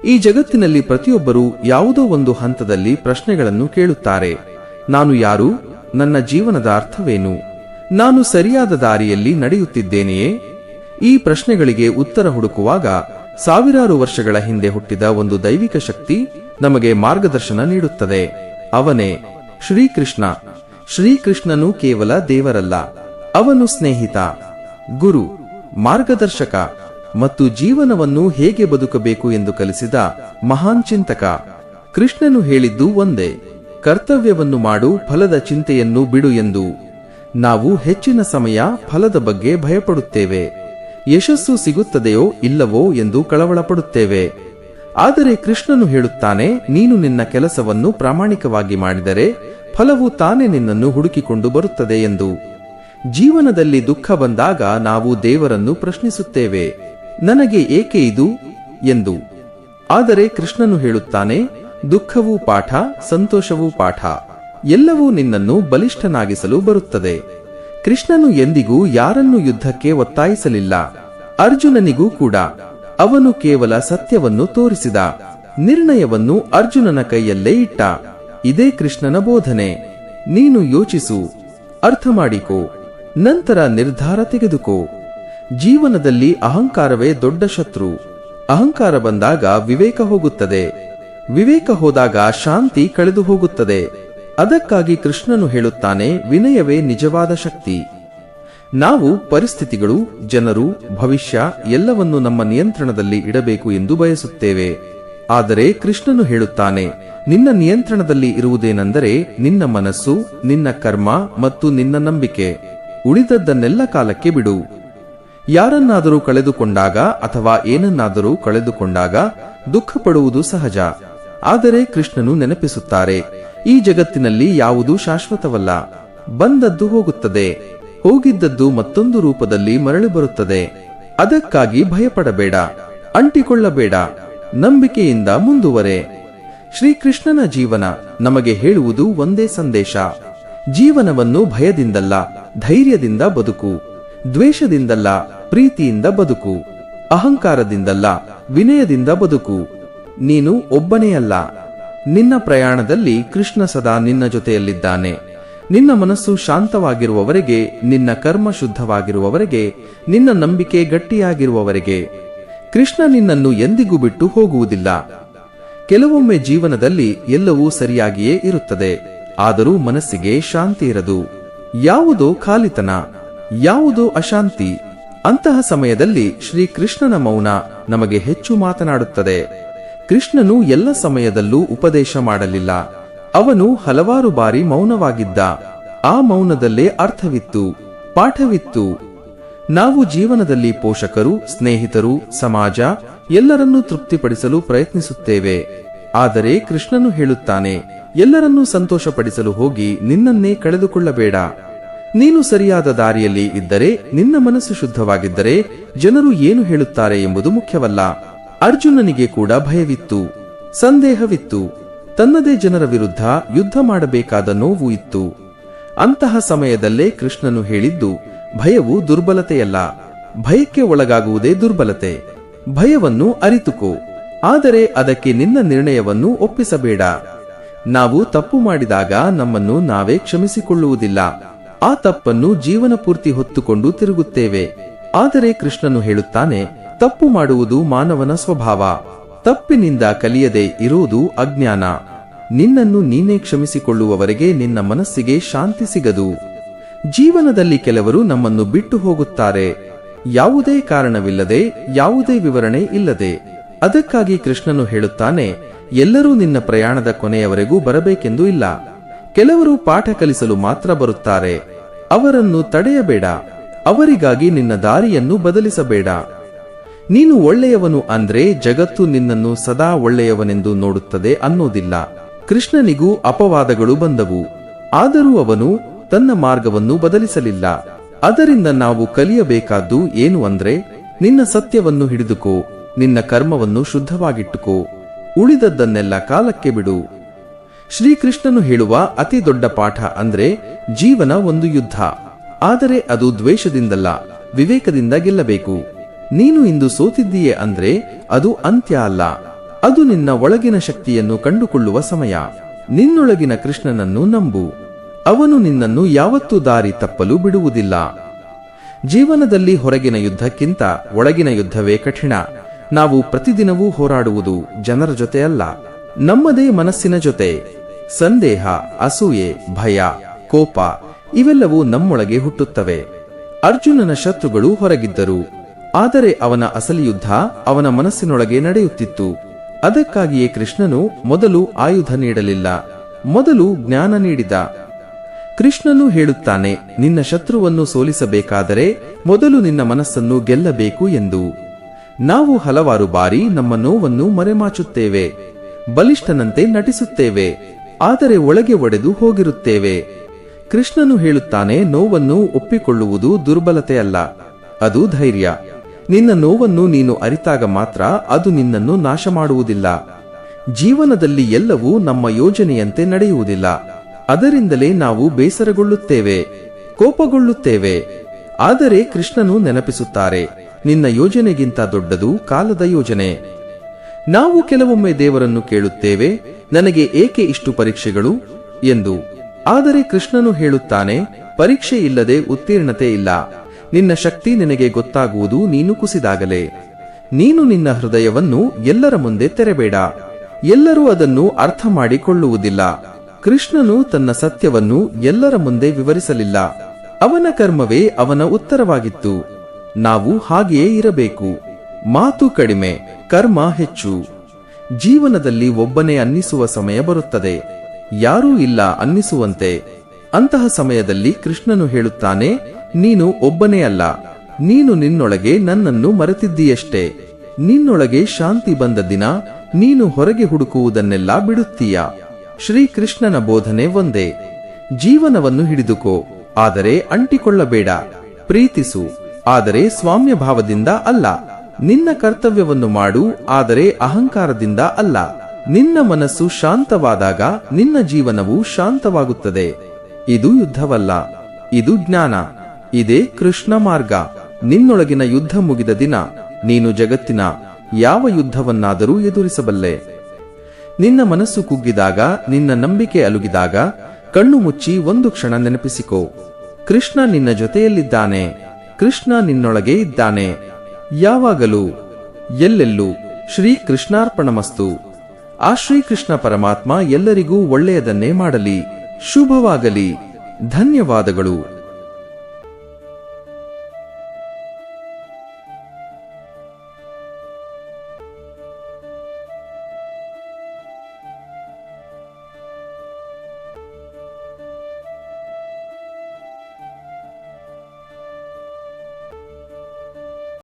ಈ ಜಗತ್ತಿನಲ್ಲಿ ಪ್ರತಿಯೊಬ್ಬರೂ ಯಾವುದೋ ಒಂದು ಹಂತದಲ್ಲಿ ಪ್ರಶ್ನೆಗಳನ್ನು ಕೇಳುತ್ತಾರೆ. ನಾನು ಯಾರು? ನನ್ನ ಜೀವನದ ಅರ್ಥವೇನು? ನಾನು ಸರಿಯಾದ ದಾರಿಯಲ್ಲಿ ನಡೆಯುತ್ತಿದ್ದೇನೆಯೇ? ಈ ಪ್ರಶ್ನೆಗಳಿಗೆ ಉತ್ತರ ಹುಡುಕುವಾಗ ಸಾವಿರಾರು ವರ್ಷಗಳ ಹಿಂದೆ ಹುಟ್ಟಿದ ಒಂದು ದೈವಿಕ ಶಕ್ತಿ ನಮಗೆ ಮಾರ್ಗದರ್ಶನ ನೀಡುತ್ತದೆ. ಅವನೇ ಶ್ರೀಕೃಷ್ಣ. ಶ್ರೀಕೃಷ್ಣನು ಕೇವಲ ದೇವರಲ್ಲ, ಅವನು ಸ್ನೇಹಿತ, ಗುರು, ಮಾರ್ಗದರ್ಶಕ ಮತ್ತು ಜೀವನವನ್ನು ಹೇಗೆ ಬದುಕಬೇಕು ಎಂದು ಕಲಿಸಿದ ಮಹಾನ್ ಚಿಂತಕ. ಕೃಷ್ಣನು ಹೇಳಿದ್ದು ಒಂದೇ, ಕರ್ತವ್ಯವನ್ನು ಮಾಡು, ಫಲದ ಚಿಂತೆಯನ್ನು ಬಿಡು ಎಂದು. ನಾವು ಹೆಚ್ಚಿನ ಸಮಯ ಫಲದ ಬಗ್ಗೆ ಭಯಪಡುತ್ತೇವೆ. ಯಶಸ್ಸು ಸಿಗುತ್ತದೆಯೋ ಇಲ್ಲವೋ ಎಂದು ಕಳವಳ ಪಡುತ್ತೇವೆ. ಆದರೆ ಕೃಷ್ಣನು ಹೇಳುತ್ತಾನೆ, ನೀನು ನಿನ್ನ ಕೆಲಸವನ್ನು ಪ್ರಾಮಾಣಿಕವಾಗಿ ಮಾಡಿದರೆ ಫಲವು ತಾನೇ ನಿನ್ನನ್ನು ಹುಡುಕಿಕೊಂಡು ಬರುತ್ತದೆ ಎಂದು. ಜೀವನದಲ್ಲಿ ದುಃಖ ಬಂದಾಗ ನಾವು ದೇವರನ್ನು ಪ್ರಶ್ನಿಸುತ್ತೇವೆ, ನನಗೆ ಏಕೆ ಇದು ಎಂದು. ಆದರೆ ಕೃಷ್ಣನು ಹೇಳುತ್ತಾನೆ, ದುಃಖವೂ ಪಾಠ, ಸಂತೋಷವೂ ಪಾಠ, ಎಲ್ಲವೂ ನಿನ್ನನ್ನು ಬಲಿಷ್ಠನಾಗಿಸಲು ಬರುತ್ತದೆ. ಕೃಷ್ಣನು ಎಂದಿಗೂ ಯಾರನ್ನೂ ಯುದ್ಧಕ್ಕೆ ಒತ್ತಾಯಿಸಲಿಲ್ಲ, ಅರ್ಜುನನಿಗೂ ಕೂಡ. ಅವನು ಕೇವಲ ಸತ್ಯವನ್ನು ತೋರಿಸಿದ, ನಿರ್ಣಯವನ್ನು ಅರ್ಜುನನ ಕೈಯಲ್ಲೇ ಇಟ್ಟ. ಇದೇ ಕೃಷ್ಣನ ಬೋಧನೆ. ನೀನು ಯೋಚಿಸು, ಅರ್ಥ ಮಾಡಿಕೋ, ನಂತರ ನಿರ್ಧಾರ ತೆಗೆದುಕೋ. ಜೀವನದಲ್ಲಿ ಅಹಂಕಾರವೇ ದೊಡ್ಡ ಶತ್ರು. ಅಹಂಕಾರ ಬಂದಾಗ ವಿವೇಕ ಹೋಗುತ್ತದೆ, ವಿವೇಕ ಹೋದಾಗ ಶಾಂತಿ ಕಳೆದು ಹೋಗುತ್ತದೆ. ಅದಕ್ಕಾಗಿ ಕೃಷ್ಣನು ಹೇಳುತ್ತಾನೆ, ವಿನಯವೇ ನಿಜವಾದ ಶಕ್ತಿ. ನಾವು ಪರಿಸ್ಥಿತಿಗಳು, ಜನರು, ಭವಿಷ್ಯ ಎಲ್ಲವನ್ನು ನಮ್ಮ ನಿಯಂತ್ರಣದಲ್ಲಿ ಇಡಬೇಕು ಎಂದು ಬಯಸುತ್ತೇವೆ. ಆದರೆ ಕೃಷ್ಣನು ಹೇಳುತ್ತಾನೆ, ನಿನ್ನ ನಿಯಂತ್ರಣದಲ್ಲಿ ಇರುವುದೇನೆಂದರೆ ನಿನ್ನ ಮನಸ್ಸು, ನಿನ್ನ ಕರ್ಮ ಮತ್ತು ನಿನ್ನ ನಂಬಿಕೆ. ಉಳಿದದ್ದನ್ನೆಲ್ಲ ಕಾಲಕ್ಕೆ ಬಿಡು. ಯಾರನ್ನಾದರೂ ಕಳೆದುಕೊಂಡಾಗ ಅಥವಾ ಏನನ್ನಾದರೂ ಕಳೆದುಕೊಂಡಾಗ ದುಃಖ ಪಡುವುದು ಸಹಜ. ಆದರೆ ಕೃಷ್ಣನು ನೆನಪಿಸುತ್ತಾರೆ, ಈ ಜಗತ್ತಿನಲ್ಲಿ ಯಾವುದೂ ಶಾಶ್ವತವಲ್ಲ. ಬಂದದ್ದು ಹೋಗುತ್ತದೆ, ಹೋಗಿದ್ದದ್ದು ಮತ್ತೊಂದು ರೂಪದಲ್ಲಿ ಮರಳಿ ಬರುತ್ತದೆ. ಅದಕ್ಕಾಗಿ ಭಯಪಡಬೇಡ, ಅಂಟಿಕೊಳ್ಳಬೇಡ, ನಂಬಿಕೆಯಿಂದ ಮುಂದುವರೆ. ಶ್ರೀಕೃಷ್ಣನ ಜೀವನ ನಮಗೆ ಹೇಳುವುದು ಒಂದೇ ಸಂದೇಶ, ಜೀವನವನ್ನು ಭಯದಿಂದಲ್ಲ, ಧೈರ್ಯದಿಂದ ಬದುಕು. ದ್ವೇಷದಿಂದಲ್ಲ, ಪ್ರೀತಿಯಿಂದ ಬದುಕು. ಅಹಂಕಾರದಿಂದಲ್ಲ, ವಿನಯದಿಂದ ಬದುಕು. ನೀನು ಒಬ್ಬನೇ ಅಲ್ಲ. ನಿನ್ನ ಪ್ರಯಾಣದಲ್ಲಿ ಕೃಷ್ಣ ಸದಾ ನಿನ್ನ ಜೊತೆಯಲ್ಲಿದ್ದಾನೆ. ನಿನ್ನ ಮನಸ್ಸು ಶಾಂತವಾಗಿರುವವರೆಗೆ, ನಿನ್ನ ಕರ್ಮ ಶುದ್ಧವಾಗಿರುವವರೆಗೆ, ನಿನ್ನ ನಂಬಿಕೆ ಗಟ್ಟಿಯಾಗಿರುವವರೆಗೆ ಕೃಷ್ಣ ನಿನ್ನನ್ನು ಎಂದಿಗೂ ಬಿಟ್ಟು ಹೋಗುವುದಿಲ್ಲ. ಕೆಲವೊಮ್ಮೆ ಜೀವನದಲ್ಲಿ ಎಲ್ಲವೂ ಸರಿಯಾಗಿಯೇ ಇರುತ್ತದೆ, ಆದರೂ ಮನಸ್ಸಿಗೆ ಶಾಂತಿ ಇರದು. ಯಾವುದೋ ಖಾಲಿತನ, ಯಾವುದೋ ಅಶಾಂತಿ. ಅಂತಹ ಸಮಯದಲ್ಲಿ ಶ್ರೀಕೃಷ್ಣನ ಮೌನ ನಮಗೆ ಹೆಚ್ಚು ಮಾತನಾಡುತ್ತದೆ. ಕೃಷ್ಣನು ಎಲ್ಲ ಸಮಯದಲ್ಲೂ ಉಪದೇಶ ಮಾಡಲಿಲ್ಲ. ಅವನು ಹಲವಾರು ಬಾರಿ ಮೌನವಾಗಿದ್ದ. ಆ ಮೌನದಲ್ಲೇ ಅರ್ಥವಿತ್ತು, ಪಾಠವಿತ್ತು. ನಾವು ಜೀವನದಲ್ಲಿ ಪೋಷಕರು, ಸ್ನೇಹಿತರು, ಸಮಾಜ ಎಲ್ಲರನ್ನೂ ತೃಪ್ತಿಪಡಿಸಲು ಪ್ರಯತ್ನಿಸುತ್ತೇವೆ. ಆದರೆ ಕೃಷ್ಣನು ಹೇಳುತ್ತಾನೆ, ಎಲ್ಲರನ್ನೂ ಸಂತೋಷಪಡಿಸಲು ಹೋಗಿ ನಿನ್ನನ್ನೇ ಕಳೆದುಕೊಳ್ಳಬೇಡ. ನೀನು ಸರಿಯಾದ ದಾರಿಯಲ್ಲಿ ಇದ್ದರೆ, ನಿನ್ನ ಮನಸ್ಸು ಶುದ್ಧವಾಗಿದ್ದರೆ, ಜನರು ಏನು ಹೇಳುತ್ತಾರೆ ಎಂಬುದು ಮುಖ್ಯವಲ್ಲ. ಅರ್ಜುನನಿಗೆ ಕೂಡ ಭಯವಿತ್ತು, ಸಂದೇಹವಿತ್ತು. ತನ್ನದೇ ಜನರ ವಿರುದ್ಧ ಯುದ್ಧ ಮಾಡಬೇಕಾದ ನೋವು ಇತ್ತು. ಅಂತಹ ಸಮಯದಲ್ಲೇ ಕೃಷ್ಣನು ಹೇಳಿದ್ದು, ಭಯವು ದುರ್ಬಲತೆಯಲ್ಲ, ಭಯಕ್ಕೆ ಒಳಗಾಗುವುದೇ ದುರ್ಬಲತೆ. ಭಯವನ್ನು ಅರಿತುಕೋ, ಆದರೆ ಅದಕ್ಕೆ ನಿನ್ನ ನಿರ್ಣಯವನ್ನು ಒಪ್ಪಿಸಬೇಡ. ನಾವು ತಪ್ಪು ಮಾಡಿದಾಗ ನಮ್ಮನ್ನು ನಾವೇ ಕ್ಷಮಿಸಿಕೊಳ್ಳುವುದಿಲ್ಲ. ಆ ತಪ್ಪನ್ನು ಜೀವನ ಪೂರ್ತಿ ಹೊತ್ತುಕೊಂಡು ತಿರುಗುತ್ತೇವೆ. ಆದರೆ ಕೃಷ್ಣನು ಹೇಳುತ್ತಾನೆ, ತಪ್ಪು ಮಾಡುವುದು ಮಾನವನ ಸ್ವಭಾವ. ತಪ್ಪಿನಿಂದ ಕಲಿಯದೆ ಇರುವುದು ಅಜ್ಞಾನ. ನಿನ್ನನ್ನು ನೀನೇ ಕ್ಷಮಿಸಿಕೊಳ್ಳುವವರೆಗೆ ನಿನ್ನ ಮನಸ್ಸಿಗೆ ಶಾಂತಿ ಸಿಗದು. ಜೀವನದಲ್ಲಿ ಕೆಲವರು ನಮ್ಮನ್ನು ಬಿಟ್ಟು ಹೋಗುತ್ತಾರೆ, ಯಾವುದೇ ಕಾರಣವಿಲ್ಲದೆ, ಯಾವುದೇ ವಿವರಣೆ ಇಲ್ಲದೆ. ಅದಕ್ಕಾಗಿ ಕೃಷ್ಣನು ಹೇಳುತ್ತಾನೆ, ಎಲ್ಲರೂ ನಿನ್ನ ಪ್ರಯಾಣದ ಕೊನೆಯವರೆಗೂ ಬರಬೇಕೆಂದು ಇಲ್ಲ. ಕೆಲವರು ಪಾಠ ಕಲಿಸಲು ಮಾತ್ರ ಬರುತ್ತಾರೆ. ಅವರನ್ನು ತಡೆಯಬೇಡ, ಅವರಿಗಾಗಿ ನಿನ್ನ ದಾರಿಯನ್ನು ಬದಲಿಸಬೇಡ. ನೀನು ಒಳ್ಳೆಯವನು ಅಂದ್ರೆ ಜಗತ್ತು ನಿನ್ನನ್ನು ಸದಾ ಒಳ್ಳೆಯವನೆಂದು ನೋಡುತ್ತದೆ ಅನ್ನೋದಿಲ್ಲ. ಕೃಷ್ಣನಿಗೂ ಅಪವಾದಗಳು ಬಂದವು, ಆದರೂ ಅವನು ತನ್ನ ಮಾರ್ಗವನ್ನು ಬದಲಿಸಲಿಲ್ಲ. ಅದರಿಂದ ನಾವು ಕಲಿಯಬೇಕಾದ್ದು ಏನು ಅಂದ್ರೆ, ನಿನ್ನ ಸತ್ಯವನ್ನು ಹಿಡಿದುಕೋ, ನಿನ್ನ ಕರ್ಮವನ್ನು ಶುದ್ಧವಾಗಿಟ್ಟುಕೋ, ಉಳಿದದ್ದನ್ನೆಲ್ಲ ಕಾಲಕ್ಕೆ ಬಿಡು. ಶ್ರೀಕೃಷ್ಣನು ಹೇಳುವ ಅತಿ ದೊಡ್ಡ ಪಾಠ ಅಂದ್ರೆ, ಜೀವನ ಒಂದು ಯುದ್ಧ, ಆದರೆ ಅದು ದ್ವೇಷದಿಂದಲ್ಲ, ವಿವೇಕದಿಂದ ಗೆಲ್ಲಬೇಕು. ನೀನು ಇಂದು ಸೋತಿದ್ದೀಯೆ ಅಂದ್ರೆ ಅದು ಅಂತ್ಯ ಅಲ್ಲ, ಅದು ನಿನ್ನ ಒಳಗಿನ ಶಕ್ತಿಯನ್ನು ಕಂಡುಕೊಳ್ಳುವ ಸಮಯ. ನಿನ್ನೊಳಗಿನ ಕೃಷ್ಣನನ್ನು ನಂಬು. ಅವನು ನಿನ್ನನ್ನು ಯಾವತ್ತೂ ದಾರಿ ತಪ್ಪಲು ಬಿಡುವುದಿಲ್ಲ. ಜೀವನದಲ್ಲಿ ಹೊರಗಿನ ಯುದ್ಧಕ್ಕಿಂತ ಒಳಗಿನ ಯುದ್ಧವೇ ಕಠಿಣ. ನಾವು ಪ್ರತಿದಿನವೂ ಹೋರಾಡುವುದು ಜನರ ಜೊತೆ ಅಲ್ಲ, ನಮ್ಮದೇ ಮನಸ್ಸಿನ ಜೊತೆ. ಸಂದೇಹ, ಅಸೂಯೆ, ಭಯ, ಕೋಪ ಇವೆಲ್ಲವೂ ನಮ್ಮೊಳಗೆ ಹುಟ್ಟುತ್ತವೆ. ಅರ್ಜುನನ ಶತ್ರುಗಳು ಹೊರಗಿದ್ದರು, ಆದರೆ ಅವನ ಅಸಲಿ ಯುದ್ಧ ಅವನ ಮನಸ್ಸಿನೊಳಗೆ ನಡೆಯುತ್ತಿತ್ತು. ಅದಕ್ಕಾಗಿಯೇ ಕೃಷ್ಣನು ಮೊದಲು ಆಯುಧ ನೀಡಲಿಲ್ಲ, ಮೊದಲು ಜ್ಞಾನ ನೀಡಿದ. ಕೃಷ್ಣನು ಹೇಳುತ್ತಾನೆ, ನಿನ್ನ ಶತ್ರುವನ್ನು ಸೋಲಿಸಬೇಕಾದರೆ ಮೊದಲು ನಿನ್ನ ಮನಸ್ಸನ್ನು ಗೆಲ್ಲಬೇಕು ಎಂದು. ನಾವು ಹಲವಾರು ಬಾರಿ ನಮ್ಮ ನೋವನ್ನು ಮರೆಮಾಚುತ್ತೇವೆ, ಬಲಿಷ್ಠನಂತೆ ನಟಿಸುತ್ತೇವೆ, ಆದರೆ ಒಳಗೆ ಒಡೆದು ಹೋಗಿರುತ್ತೇವೆ. ಕೃಷ್ಣನು ಹೇಳುತ್ತಾನೆ, ನೋವನ್ನು ಒಪ್ಪಿಕೊಳ್ಳುವುದು ದುರ್ಬಲತೆಯಲ್ಲ, ಅದು ಧೈರ್ಯ. ನಿನ್ನ ನೋವನ್ನು ನೀನು ಅರಿತಾಗ ಮಾತ್ರ ಅದು ನಿನ್ನನ್ನು ನಾಶ ಮಾಡುವುದಿಲ್ಲ. ಜೀವನದಲ್ಲಿ ಎಲ್ಲವೂ ನಮ್ಮ ಯೋಜನೆಯಂತೆ ನಡೆಯುವುದಿಲ್ಲ. ಅದರಿಂದಲೇ ನಾವು ಬೇಸರಗೊಳ್ಳುತ್ತೇವೆ, ಕೋಪಗೊಳ್ಳುತ್ತೇವೆ. ಆದರೆ ಕೃಷ್ಣನು ನೆನಪಿಸುತ್ತಾರೆ, ನಿನ್ನ ಯೋಜನೆಗಿಂತ ದೊಡ್ಡದು ಕಾಲದ ಯೋಜನೆ. ನಾವು ಕೆಲವೊಮ್ಮೆ ದೇವರನ್ನು ಕೇಳುತ್ತೇವೆ, ನನಗೆ ಏಕೆ ಇಷ್ಟು ಪರೀಕ್ಷೆಗಳು ಎಂದು. ಆದರೆ ಕೃಷ್ಣನು ಹೇಳುತ್ತಾನೆ, ಪರೀಕ್ಷೆ ಇಲ್ಲದೆ ಉತ್ತೀರ್ಣತೆ ಇಲ್ಲ. ನಿನ್ನ ಶಕ್ತಿ ನಿನಗೆ ಗೊತ್ತಾಗುವುದು ನೀನು ಕುಸಿದಾಗಲೇ. ನೀನು ನಿನ್ನ ಹೃದಯವನ್ನು ಎಲ್ಲರ ಮುಂದೆ ತೆರೆಬೇಡ. ಎಲ್ಲರೂ ಅದನ್ನು ಅರ್ಥ ಮಾಡಿಕೊಳ್ಳುವುದಿಲ್ಲ. ಕೃಷ್ಣನು ತನ್ನ ಸತ್ಯವನ್ನು ಎಲ್ಲರ ಮುಂದೆ ವಿವರಿಸಲಿಲ್ಲ. ಅವನ ಕರ್ಮವೇ ಅವನ ಉತ್ತರವಾಗಿತ್ತು. ನಾವು ಹಾಗೆಯೇ ಇರಬೇಕು. ಮಾತು ಕಡಿಮೆ, ಕರ್ಮ ಹೆಚ್ಚು. ಜೀವನದಲ್ಲಿ ಒಬ್ಬನೇ ಅನ್ನಿಸುವ ಸಮಯ ಬರುತ್ತದೆ, ಯಾರೂ ಇಲ್ಲ ಅನ್ನಿಸುವಂತೆ. ಅಂತಹ ಸಮಯದಲ್ಲಿ ಕೃಷ್ಣನು ಹೇಳುತ್ತಾನೆ, ನೀನು ಒಬ್ಬನೇ ಅಲ್ಲ, ನೀನು ನಿನ್ನೊಳಗೆ ನನ್ನನ್ನು ಮರೆತಿದ್ದೀಯಷ್ಟೇ. ನಿನ್ನೊಳಗೆ ಶಾಂತಿ ಬಂದ ದಿನ ನೀನು ಹೊರಗೆ ಹುಡುಕುವುದನ್ನೆಲ್ಲ ಬಿಡುತ್ತೀಯ. ಶ್ರೀಕೃಷ್ಣನ ಬೋಧನೆ ಒಂದೇ, ಜೀವನವನ್ನು ಹಿಡಿದುಕೋ, ಆದರೆ ಅಂಟಿಕೊಳ್ಳಬೇಡ. ಪ್ರೀತಿಸು, ಆದರೆ ಸ್ವಾಮ್ಯ ಭಾವದಿಂದ ಅಲ್ಲ. ನಿನ್ನ ಕರ್ತವ್ಯವನ್ನು ಮಾಡು, ಆದರೆ ಅಹಂಕಾರದಿಂದ ಅಲ್ಲ. ನಿನ್ನ ಮನಸ್ಸು ಶಾಂತವಾದಾಗ ನಿನ್ನ ಜೀವನವು ಶಾಂತವಾಗುತ್ತದೆ. ಇದು ಯುದ್ಧವಲ್ಲ, ಇದು ಜ್ಞಾನ. ಇದೇ ಕೃಷ್ಣ ಮಾರ್ಗ. ನಿನ್ನೊಳಗಿನ ಯುದ್ಧ ಮುಗಿದ ದಿನ ನೀನು ಜಗತ್ತಿನ ಯಾವ ಯುದ್ಧವನ್ನಾದರೂ ಎದುರಿಸಬಲ್ಲೆ. ನಿನ್ನ ಮನಸ್ಸು ಕುಗ್ಗಿದಾಗ, ನಿನ್ನ ನಂಬಿಕೆ ಅಲುಗಿದಾಗ ಕಣ್ಣು ಮುಚ್ಚಿ ಒಂದು ಕ್ಷಣ ನೆನಪಿಸಿಕೋ, ಕೃಷ್ಣ ನಿನ್ನ ಜೊತೆಯಲ್ಲಿದ್ದಾನೆ. ಕೃಷ್ಣ ನಿನ್ನೊಳಗೆ ಇದ್ದಾನೆ, ಯಾವಾಗಲೂ, ಎಲ್ಲೆಲ್ಲೂ. ಶ್ರೀ ಕೃಷ್ಣಾರ್ಪಣಮಸ್ತು. ಆ ಶ್ರೀಕೃಷ್ಣ ಪರಮಾತ್ಮ ಎಲ್ಲರಿಗೂ ಒಳ್ಳೆಯದನ್ನೇ ಮಾಡಲಿ. ಶುಭವಾಗಲಿ. ಧನ್ಯವಾದಗಳು.